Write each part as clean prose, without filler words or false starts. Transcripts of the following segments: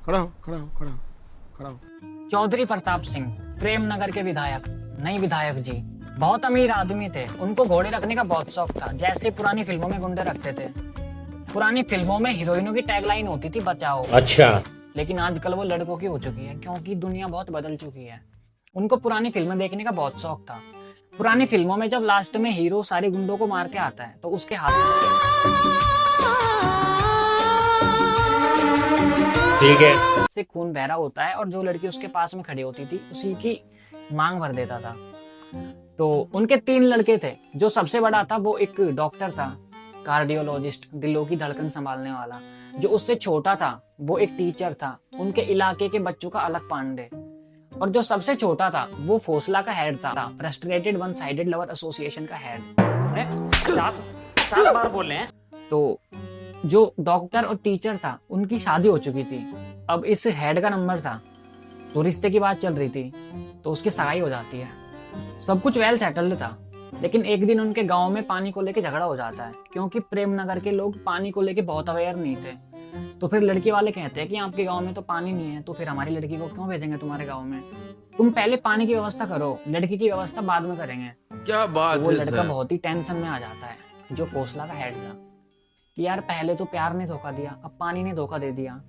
खड़ा हो खड़ा हो खड़ा हो खड़ा हो। चौधरी प्रताप सिंह, प्रेम नगर के विधायक। नहीं विधायक जी, बहुत अमीर आदमी थे। उनको घोड़े रखने का बहुत शौक था, जैसे पुरानी फिल्मों में गुंडे रखते थे। पुरानी फिल्मों में हीरोइनों की टैगलाइन होती थी बचाओ। अच्छा। लेकिन आजकल वो लड़कों की हो चुकी है, क्योंकि दुनिया बहुत बदल चुकी है। उनको पुरानी फिल्में देखने का बहुत शौक था। पुरानी फिल्मों में जब लास्ट में हीरो सारे गुंडों को मार के आता है तो उसके हाथ ठीक है। से खून बह रहा होता है और जो लड़की उसके पास में खड़ी होती थी उसी की मांग भर देता था। तो उनके 3 लड़के थे। जो सबसे बड़ा था वो एक डॉक्टर था, कार्डियोलॉजिस्ट, दिलों की धड़कन संभालने वाला। जो उससे छोटा था वो एक टीचर था, उनके इलाके के बच्चों का अलग पांडे। और जो सबसे छोटा था वो फोसला का हेड था, frustrated one sided lover association का हेड। 50 बार बोल रहे हैं। तो जो डॉक्टर और टीचर था उनकी शादी हो चुकी थी। अब इस हेड का नंबर था, तो रिश्ते की बात चल रही थी, तो उसकी सगाई हो जाती है। सब कुछ वेल सेटल्ड था। लेकिन एक दिन उनके गांव में पानी को लेके झगड़ा हो जाता है, क्योंकि प्रेम नगर के लोग पानी को लेके बहुत अवेयर नहीं थे। तो फिर लड़की वाले कहते हैं कि आपके गांव में तो पानी नहीं है, तो फिर हमारी लड़की को क्यों भेजेंगे तुम्हारे गांव में? तुम पहले पानी की व्यवस्था करो, लड़की की व्यवस्था बाद में करेंगे। क्या बात तो वो है लड़का सर। बहुत ही टेंशन में आ जाता है, जो फोसला का हेड था, कि यार पहले तो प्यार ने धोखा दिया, अब पानी ने धोखा दे दिया।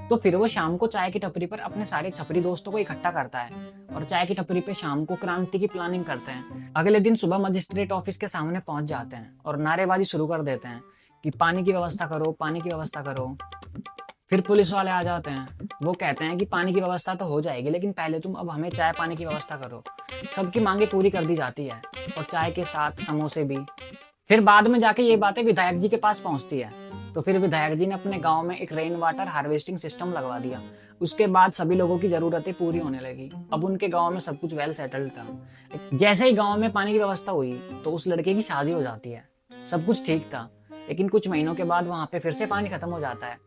तो फिर वो शाम को चाय की टपरी पर अपने सारे छपरी दोस्तों को इकट्ठा करता है और चाय की टपरी पे शाम को क्रांति की प्लानिंग करते हैं। अगले दिन सुबह मजिस्ट्रेट ऑफिस के सामने पहुंच जाते हैं और नारेबाजी शुरू कर देते हैं कि पानी की व्यवस्था करो, पानी की व्यवस्था करो। फिर पुलिस वाले आ जाते हैं। वो कहते हैं कि पानी की व्यवस्था तो हो जाएगी, लेकिन पहले तुम अब हमें चाय पानी की व्यवस्था करो। सबकी मांगे पूरी कर दी जाती है और चाय के साथ समोसे भी। फिर बाद में जाके ये बातें विधायक जी के पास पहुंचती है। तो फिर विधायक जी ने अपने गांव में एक रेन वाटर हार्वेस्टिंग सिस्टम लगवा दिया। उसके बाद सभी लोगों की जरूरतें पूरी होने लगी। अब उनके गांव में सब कुछ वेल सेटल्ड था। जैसे ही गांव में पानी की व्यवस्था हुई तो उस लड़के की शादी हो जाती है। सब कुछ ठीक था, लेकिन कुछ महीनों के बाद वहां पे फिर से पानी खत्म हो जाता है।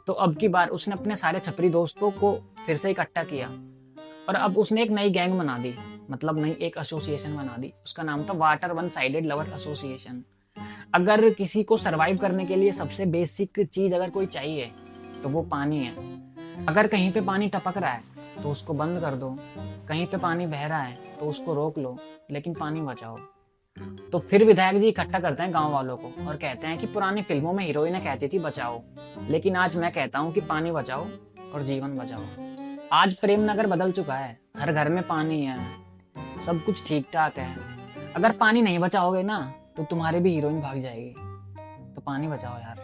तो अब की बार उसने अपने सारे छपरी दोस्तों को फिर से इकट्ठा किया और अब उसने एक नई गैंग बना दी, मतलब नई एक एसोसिएशन बना दी। उसका नाम था water one sided lover association. अगर किसी को सरवाइव करने के लिए सबसे बेसिक चीज अगर कोई चाहिए तो वो पानी है। अगर कहीं पे पानी टपक रहा है तो उसको बंद कर दो, कहीं पे पानी बह रहा है तो उसको रोक लो, लेकिन पानी बचाओ। तो फिर विधायक जी इकट्ठा करते हैं गांव वालों को और कहते हैं कि पुरानी फिल्मों में हीरोइनें कहती थी बचाओ, लेकिन आज मैं कहता हूँ कि पानी बचाओ और जीवन बचाओ। आज प्रेम नगर बदल चुका है, हर घर में पानी है, सब कुछ ठीक ठाक है। अगर पानी नहीं बचाओगे ना तो तुम्हारी भी हीरोइन भाग जाएगी। तो पानी बचाओ यार।